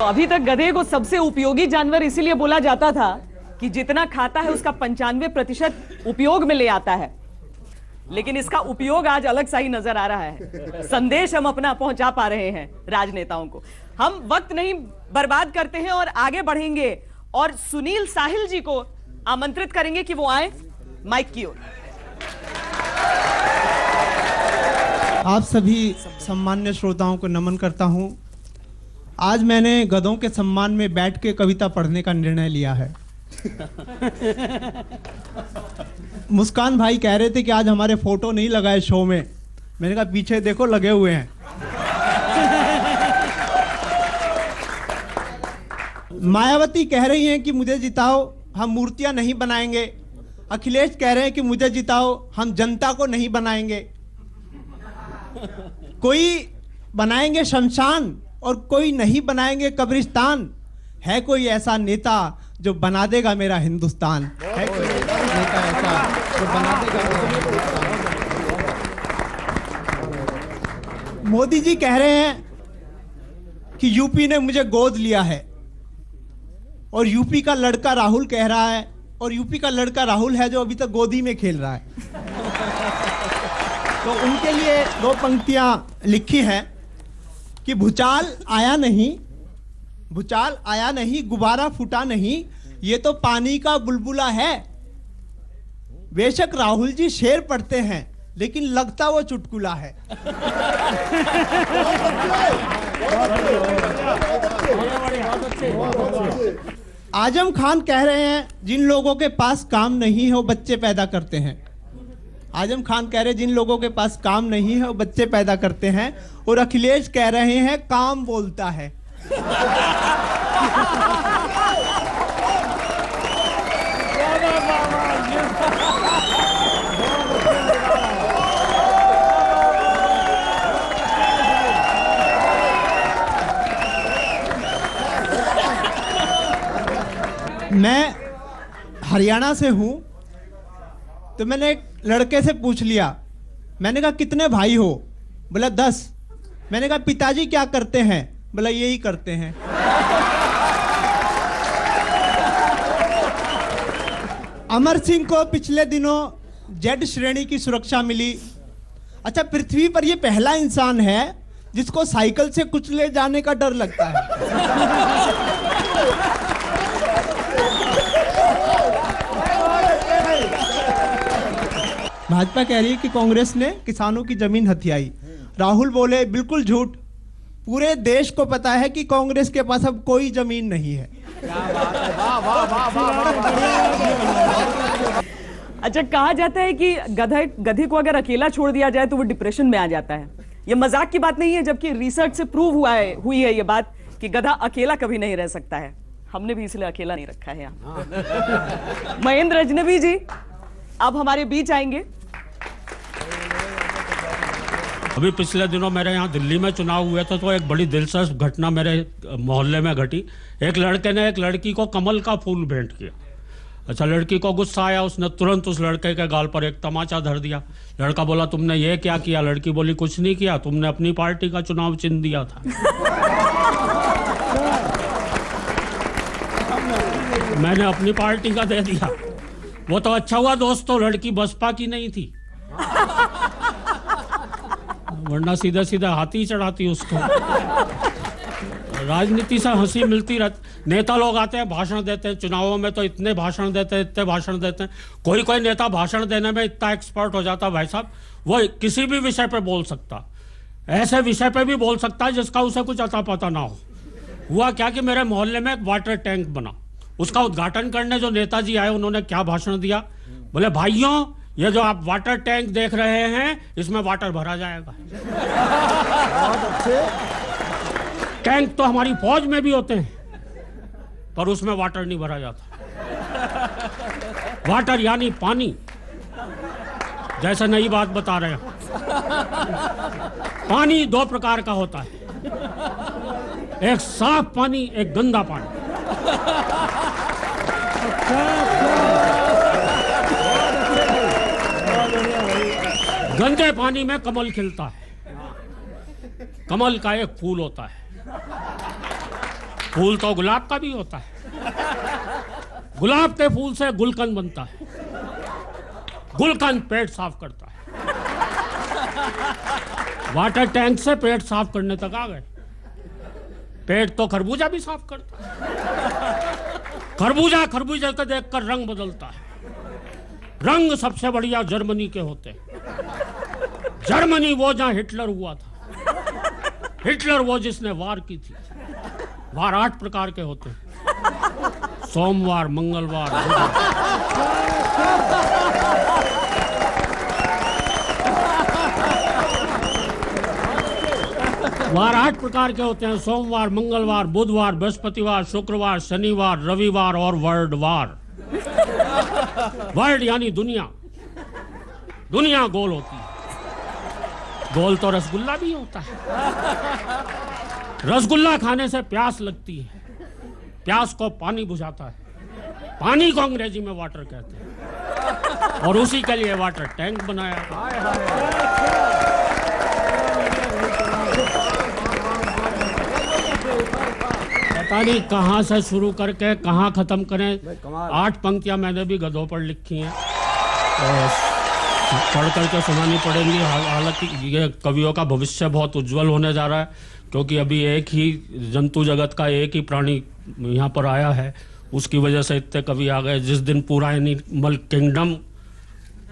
अभी तक गधे को सबसे उपयोगी जानवर इसीलिए बोला जाता था कि जितना खाता है उसका 95% उपयोग में ले आता है, लेकिन इसका उपयोग आज अलग सा ही नजर आ रहा है। संदेश हम अपना पहुंचा पा रहे हैं राजनेताओं को। हम वक्त नहीं बर्बाद करते हैं और आगे बढ़ेंगे और सुनील साहिल जी को आमंत्रित करेंगे कि वो आए माइक की ओर। आप सभी सम्मान्य श्रोताओं को नमन करता हूं। आज मैंने गधों के सम्मान में बैठ के कविता पढ़ने का निर्णय लिया है। मुस्कान भाई कह रहे थे कि आज हमारे फोटो नहीं लगाए शो में। मैंने कहा पीछे देखो लगे हुए हैं। मायावती कह रही हैं कि मुझे जिताओ, हम मूर्तियां नहीं बनाएंगे। अखिलेश कह रहे हैं कि मुझे जिताओ, हम जनता को नहीं बनाएंगे। कोई बनाएंगे शमशान और कोई नहीं बनाएंगे कब्रिस्तान। है कोई ऐसा नेता जो बना देगा मेरा हिंदुस्तान? है कोई नेता ऐसा जो बना देगा मेरा हिंदुस्तान? मोदी जी कह रहे हैं कि यूपी ने मुझे गोद लिया है, और यूपी का लड़का राहुल कह रहा है, और यूपी का लड़का राहुल है जो अभी तक गोदी में खेल रहा है। तो उनके लिए दो पंक्तियां लिखी हैं कि भूचाल आया नहीं, गुब्बारा फूटा नहीं, ये तो पानी का बुलबुला है। बेशक राहुल जी शेर पढ़ते हैं, लेकिन लगता वो चुटकुला है। आजम खान कह रहे हैं जिन लोगों के पास काम नहीं है वो बच्चे पैदा करते हैं। आजम खान कह रहे हैं जिन लोगों के पास काम नहीं है वो बच्चे पैदा करते हैं। और अखिलेश कह रहे हैं काम बोलता है। मैं हरियाणा से हूं, तो मैंने एक लड़के से पूछ लिया। मैंने कहा कितने भाई हो? बोला 10। मैंने कहा पिताजी क्या करते हैं? बोला यही करते हैं। अमर सिंह को पिछले दिनों जेड श्रेणी की सुरक्षा मिली। अच्छा, पृथ्वी पर यह पहला इंसान है जिसको साइकिल से कुचले जाने का डर लगता है। भाजपा कह रही है कि कांग्रेस ने किसानों की जमीन हथियाई। राहुल बोले बिल्कुल झूठ। पूरे देश को पता है कि कांग्रेस के पास अब कोई जमीन नहीं है। अच्छा, कहा जाता है कि गधे को अगर अकेला छोड़ दिया जाए तो वो डिप्रेशन में आ जाता है। ये मजाक की बात नहीं है, जबकि रिसर्च से प्रूव हुई है ये बात कि गधा अकेला कभी नहीं रह सकता है। हमने भी इसलिए अकेला नहीं रखा है यहाँ। महेंद्र अजनबी जी अब हमारे बीच आएंगे। अभी पिछले दिनों मेरे यहाँ दिल्ली में चुनाव हुए थे, तो एक बड़ी दिलचस्प घटना मेरे मोहल्ले में घटी। एक लड़के ने एक लड़की को कमल का फूल भेंट किया। अच्छा, लड़की को गुस्सा आया, उसने तुरंत उस लड़के के गाल पर एक तमाचा धर दिया। लड़का बोला तुमने ये क्या किया? लड़की बोली कुछ नहीं किया, तुमने अपनी पार्टी का चुनाव चिन्ह दिया था। मैंने अपनी पार्टी का दे दिया। वो तो अच्छा हुआ दोस्तों लड़की बसपा की नहीं थी, वरना सीधे सीधे हाथी चढ़ाती उसको। राजनीति से हंसी मिलती रहती। नेता लोग आते हैं, भाषण देते हैं। चुनावों में तो इतने भाषण देते हैं। कोई नेता भाषण देने में इतना एक्सपर्ट हो जाता भाई साहब, वो किसी भी विषय पे बोल सकता। ऐसे विषय पे भी बोल सकता है जिसका उसे कुछ अता पता ना हो। हुआ क्या कि मेरे मोहल्ले में एक वाटर टैंक बना। उसका उद्घाटन करने जो नेताजी आए, उन्होंने क्या भाषण दिया? बोले भाइयों, ये जो आप वाटर टैंक देख रहे हैं, इसमें वाटर भरा जाएगा। टैंक तो हमारी फौज में भी होते हैं, पर उसमें वाटर नहीं भरा जाता। वाटर यानी पानी। जैसे नई बात बता रहे हैं, पानी दो प्रकार का होता है, एक साफ पानी, एक गंदा पानी। गंदे पानी में कमल खिलता है। कमल का एक फूल होता है, फूल तो गुलाब का भी होता है। गुलाब के फूल से गुलकंद बनता है। गुलकंद पेट साफ करता है। वाटर टैंक से पेट साफ करने तक आ गए। पेट तो खरबूजा भी साफ करता है। खरबूजा खरबूजे को देखकर रंग बदलता है। रंग सबसे बढ़िया जर्मनी के होते हैं। जर्मनी वो जहां हिटलर हुआ था। हिटलर वो जिसने वार की थी। वार 8 प्रकार के होते हैं। सोमवार, मंगलवार, वार 8 प्रकार के होते हैं। सोमवार, मंगलवार, बुधवार, बृहस्पतिवार, शुक्रवार, शनिवार, रविवार और वर्ल्डवार। वर्ल्ड यानी दुनिया। दुनिया गोल होती है। गोल तो रसगुल्ला भी होता है। रसगुल्ला खाने से प्यास लगती है। प्यास को पानी बुझाता है। पानी को अंग्रेजी में वाटर कहते हैं। और उसी के लिए वाटर टैंक बनाया। पता नहीं कहाँ से शुरू करके कहाँ खत्म करें। 8 पंक्तियां मैंने भी गधों पर लिखी हैं और पढ़ करके सुनानी पड़ेंगी। हालांकि ये कवियों का भविष्य बहुत उज्जवल होने जा रहा है, क्योंकि अभी एक ही जंतु जगत का एक ही प्राणी यहाँ पर आया है। उसकी वजह से इतने कवि आ गए। जिस दिन पूरा एनिमल किंगडम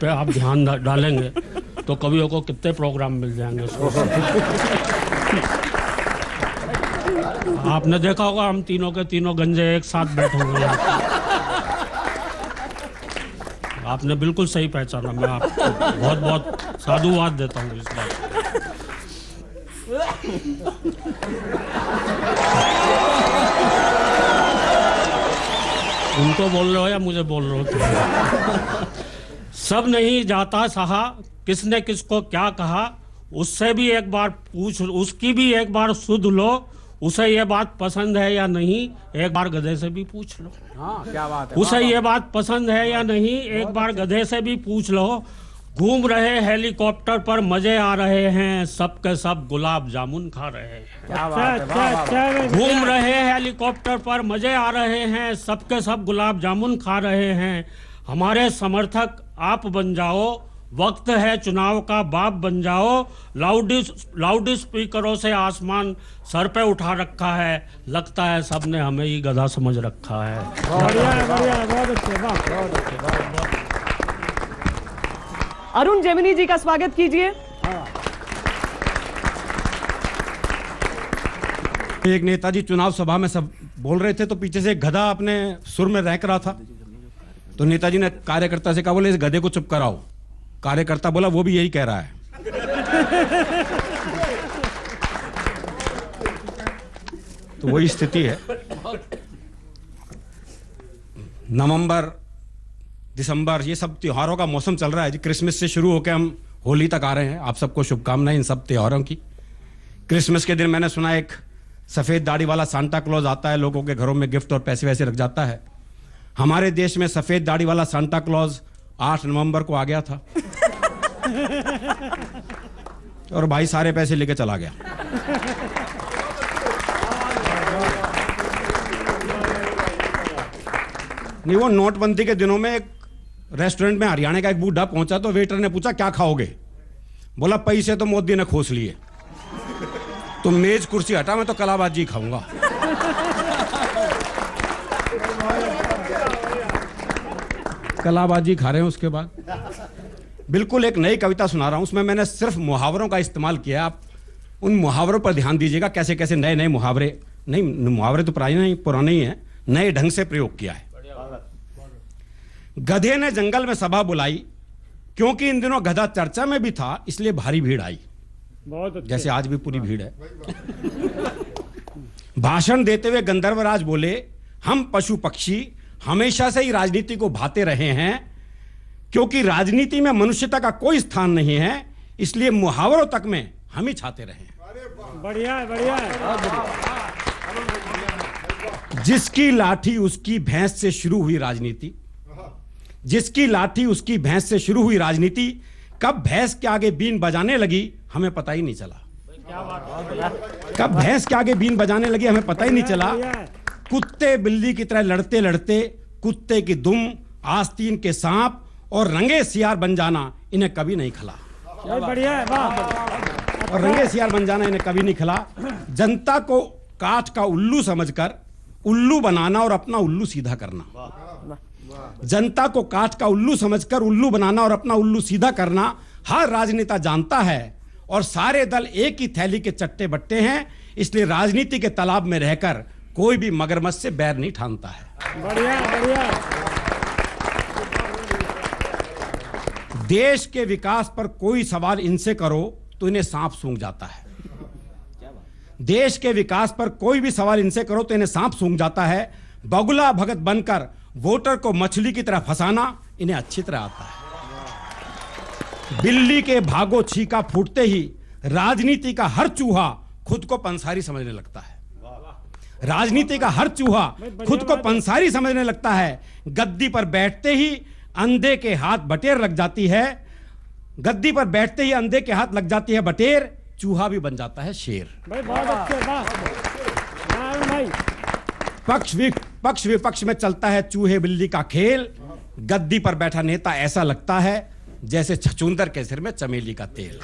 पे आप ध्यान डालेंगे तो कवियों को कितने प्रोग्राम मिल जाएंगे। आपने देखा होगा हम तीनों के तीनों गंजे एक साथ बैठे हुए हैं। आपने बिल्कुल सही पहचाना। मैं आपको बहुत बहुत साधुवाद देता हूँ इस बात। उनको बोल रहे हो या मुझे बोल रहे हो? सब नहीं जाता सहा, किसने किसको क्या कहा, उससे भी एक बार पूछ, उसकी भी एक बार सुध लो, उसे ये बात पसंद है या नहीं, एक बार गधे से भी पूछ लो। हाँ, क्या बात है। उसे ये बात पसंद है या नहीं, एक बार गधे से भी पूछ लो। घूम रहे हेलीकॉप्टर पर मजे आ रहे हैं, सबके सब गुलाब जामुन खा रहे हैं। क्या बात है। घूम रहे हेलीकॉप्टर पर मजे आ रहे हैं, सबके सब गुलाब जामुन खा रहे हैं। हमारे समर्थक आप बन जाओ, वक्त है चुनाव का बाप बन जाओ। लाउड स्पीकरों से आसमान सर पे उठा रखा है, लगता है सबने हमें ही गधा समझ रखा है। अरुण जेमिनी जी का स्वागत कीजिए। एक नेताजी चुनाव सभा में सब बोल रहे थे तो पीछे से एक गधा अपने सुर में रैंक रहा था। तो नेताजी ने कार्यकर्ता से कहा, बोले इस गधे को चुप कराओ। कार्यकर्ता बोला वो भी यही कह रहा है। तो वही स्थिति है। नवंबर, दिसंबर ये सब त्योहारों का मौसम चल रहा है जी। क्रिसमस से शुरू होकर हम होली तक आ रहे हैं। आप सबको शुभकामनाएं इन सब त्योहारों की। क्रिसमस के दिन मैंने सुना एक सफेद दाढ़ी वाला सांता क्लॉज आता है, लोगों के घरों में गिफ्ट और पैसे वैसे रख जाता है। हमारे देश में सफेद दाढ़ी वाला सांता क्लॉज 8 नवंबर को आ गया था और भाई सारे पैसे लेके चला गया। नहीं, वो नोटबंदी के दिनों में एक रेस्टोरेंट में हरियाणा का एक बूढ़ा पहुंचा तो वेटर ने पूछा क्या खाओगे? बोला पैसे तो मोदी ने खोस लिए, तो मेज कुर्सी हटा, मैं तो कलाबाजी खाऊंगा। कलाबाजी खा रहे हैं। उसके बाद बिल्कुल एक नई कविता सुना रहा हूं, उसमें मैंने सिर्फ मुहावरों का इस्तेमाल किया। आप उन मुहावरों पर ध्यान दीजिएगा, कैसे कैसे नए नए मुहावरे, नहीं मुहावरे तो पुराने ही हैं, नए ढंग से प्रयोग किया है। गधे ने जंगल में सभा बुलाई, क्योंकि इन दिनों गधा चर्चा में भी था, इसलिए भारी भीड़ आई। जैसे आज भी पूरी भीड़ है। भाषण देते हुए गंधर्वराज बोले, हम पशु पक्षी हमेशा से ही राजनीति को भाते रहे हैं, क्योंकि राजनीति में मनुष्यता का कोई स्थान नहीं है, इसलिए मुहावरों तक में हम ही छाते रहे। बढ़िया बढ़िया। जिसकी लाठी उसकी भैंस से शुरू हुई राजनीति, जिसकी लाठी उसकी भैंस से शुरू हुई राजनीति, कब भैंस के आगे बीन बजाने लगी हमें पता ही नहीं चला। कब भैंस के आगे बीन बजाने लगे हमें पता ही नहीं चला। बढ़िया है। कुत्ते बिल्ली की तरह लड़ते लड़ते कुत्ते की दुम, आस्तीन के सांप और रंगे सियार बन जाना इन्हें कभी नहीं खला। ये बढ़िया है, वाह। और रंगे सियार बन जाना इन्हें कभी नहीं खला। जनता को काठ का उल्लू समझकर उल्लू बनाना और अपना उल्लू सीधा करना। जनता को काठ का उल्लू समझकर उल्लू बनाना और अपना उल्लू सीधा करना हर राजनेता जानता है। और सारे दल एक ही थैली के चट्टे बट्टे हैं, इसलिए राजनीति के तालाब में रहकर कोई भी मगरमच्छ से बैर नहीं ठानता है। बढ़िया बढ़िया। देश के विकास पर कोई सवाल इनसे करो तो इन्हें सांप सूंघ जाता है। देश के विकास पर कोई भी सवाल इनसे करो तो इन्हें सांप सूंघ जाता है। बगुला भगत बनकर वोटर को मछली की तरह फंसाना इन्हें अच्छी तरह आता है। बिल्ली के भागो छीका फूटते ही राजनीति का हर चूहा खुद को पंसारी समझने लगता है। राजनीति का हर चूहा खुद को पंसारी समझने लगता है। गद्दी पर बैठते ही अंधे के हाथ बटेर लग जाती है। गद्दी पर बैठते ही अंधे के हाथ लग जाती है बटेर, चूहा भी बन जाता है शेर। भाई बहुत अच्छे, वाह भाई। पक्ष विपक्ष में चलता है चूहे बिल्ली का खेल। गद्दी पर बैठा नेता ऐसा लगता है जैसे छछूंदर के सिर में चमेली का तेल।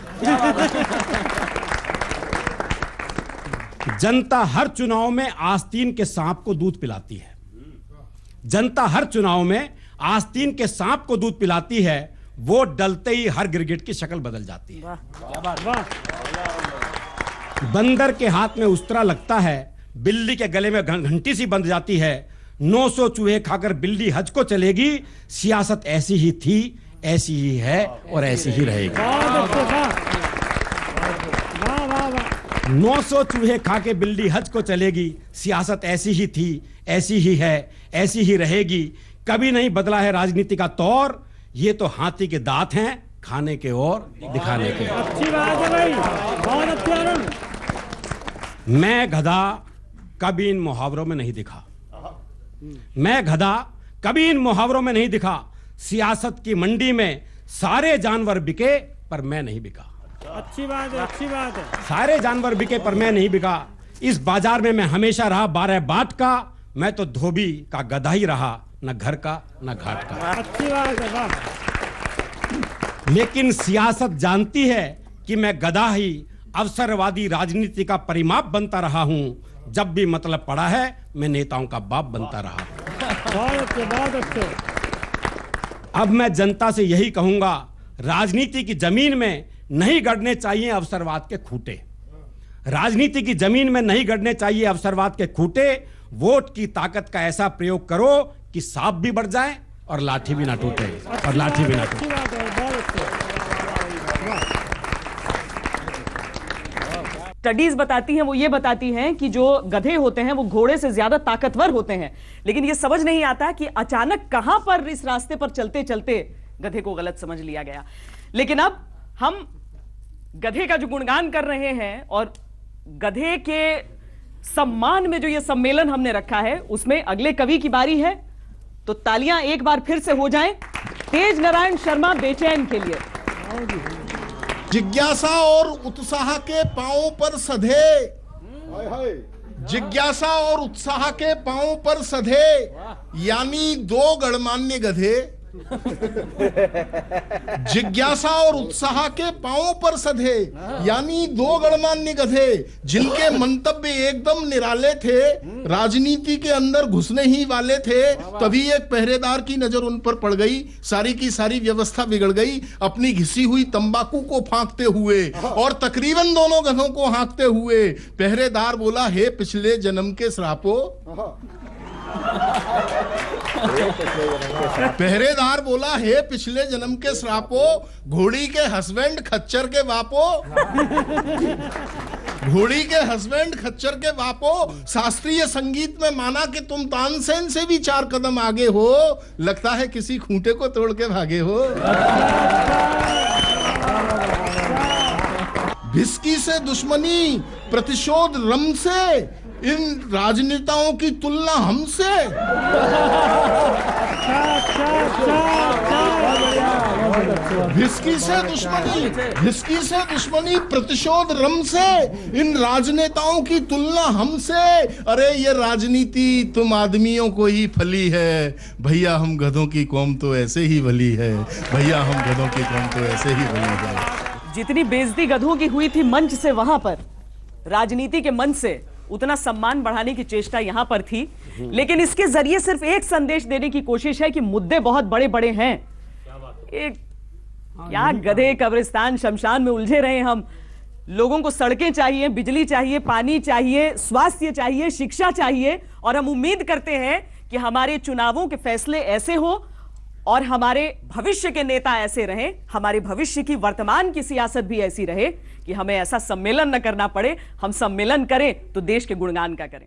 जनता हर चुनाव में आस्तीन के सांप को दूध पिलाती है। जनता हर चुनाव में आस्तीन के सांप को दूध पिलाती है। वोट डलते ही हर गिरगिट की शक्ल बदल जाती है। वाह। बंदर के हाथ में उस्तरा लगता है, बिल्ली के गले में घंटी सी बंध जाती है। 900 चूहे खाकर बिल्ली हज को चलेगी। सियासत ऐसी ही थी, ऐसी ही है और ऐसी ही रहेगी। 900 चूहे खा के बिल्ली हज को चलेगी। सियासत ऐसी ही थी, ऐसी ही है, ऐसी ही रहेगी। कभी नहीं बदला है राजनीति का तौर। ये तो हाथी के दांत हैं, खाने के और दिखाने के। अच्छी बात है भाई, बहुत अच्छी अरुण। मैं गधा कभी इन मुहावरों में नहीं दिखा। मैं गधा कभी इन मुहावरों में नहीं दिखा। सियासत की मंडी में सारे जानवर बिके पर मैं नहीं बिका। अच्छी बात है, अच्छी बात है। सारे जानवर बिके पर मैं नहीं बिका। इस बाजार में मैं हमेशा रहा 12 बाट का। मैं तो धोबी का गधा ही रहा, न घर का न घाट का। अच्छी बात है, वाह। लेकिन सियासत जानती है कि मैं गधा ही अवसरवादी राजनीति का परिमाप बनता रहा हूं। जब भी मतलब पड़ा है मैं नेताओं का बाप बनता रहा। बहुत अच्छे, बहुत अच्छे। अब मैं जनता से यही कहूंगा, राजनीति की जमीन में नहीं गड़ने चाहिए अवसरवाद के खूंटे। राजनीति की जमीन में नहीं गड़ने चाहिए अवसरवाद के खूंटे। वोट की ताकत का ऐसा प्रयोग करो कि सांप भी बढ़ जाए और लाठी भी ना टूटे। और लाठी भी ना टूटे। अच्छी बात है, बहुत अच्छे। स्टडीज बताती हैं, वो ये बताती हैं कि जो गधे होते हैं वो घोड़े से ज्यादा ताकतवर होते हैं। लेकिन ये समझ नहीं आता कि अचानक कहां पर इस रास्ते पर चलते चलते गधे को गलत समझ लिया गया। लेकिन अब हम गधे का जो गुणगान कर रहे हैं और गधे के सम्मान में जो ये सम्मेलन हमने रखा है उसमें अगले कवि की बारी है। तो तालियां एक बार फिर से हो जाएं तेज नारायण शर्मा बेचैन के लिए। जिज्ञासा और उत्साह के पांवों पर सधे, जिज्ञासा और उत्साह के पांवों पर सधे, यानी 2 गणमान्य गधे। जिज्ञासा और उत्साह के पांवों पर सधे, यानी 2 गणमान्य गधे, जिनके मंतव्य एकदम निराले थे, राजनीति के अंदर घुसने ही वाले थे। तभी एक पहरेदार की नजर उन पर पड़ गई। सारी की सारी व्यवस्था बिगड़ गई। अपनी घिसी हुई तंबाकू को फांकते हुए और तकरीबन दोनों गधों को हाँकते हुए पहरेदार बोला, हे पिछले जन्म के श्रापो। पहरेदार बोला, हे पिछले जन्म के श्रापो, घोड़ी के हस्बैंड खच्चर के बापो। घोड़ी के हस्बैंड खच्चर के बापो। शास्त्रीय संगीत में माना कि तुम तानसेन से भी 4 कदम आगे हो। लगता है किसी खूंटे को तोड़ के भागे हो। भिस्की से दुश्मनी, प्रतिशोध रम से, इन राजनेताओं की तुलना हमसे। भिस्की से दुश्मनी प्रतिशोध रम से, इन राजनेताओं की तुलना हमसे। अरे ये राजनीति तुम आदमियों को ही फली है, भैया हम गधों की कौम तो ऐसे ही भली है, भैया हम गधों की कौम तो ऐसे ही भली है। जितनी बेइज्जती गधों की हुई थी मंच से, वहां पर राजनीति के मंच से उतना सम्मान बढ़ाने की चेष्टा यहां पर थी। लेकिन इसके जरिए सिर्फ एक संदेश देने की कोशिश है कि मुद्दे बहुत बड़े बड़े हैं। एक क्या गधे कब्रिस्तान शमशान में उलझे रहे हम। लोगों को सड़कें चाहिए, बिजली चाहिए, पानी चाहिए, स्वास्थ्य चाहिए, शिक्षा चाहिए। और हम उम्मीद करते हैं कि हमारे चुनावों के फैसले ऐसे हो और हमारे भविष्य के नेता ऐसे रहें, हमारे भविष्य की वर्तमान की सियासत भी ऐसी रहे कि हमें ऐसा सम्मेलन न करना पड़े। हम सम्मेलन करें तो देश के गुणगान का करें।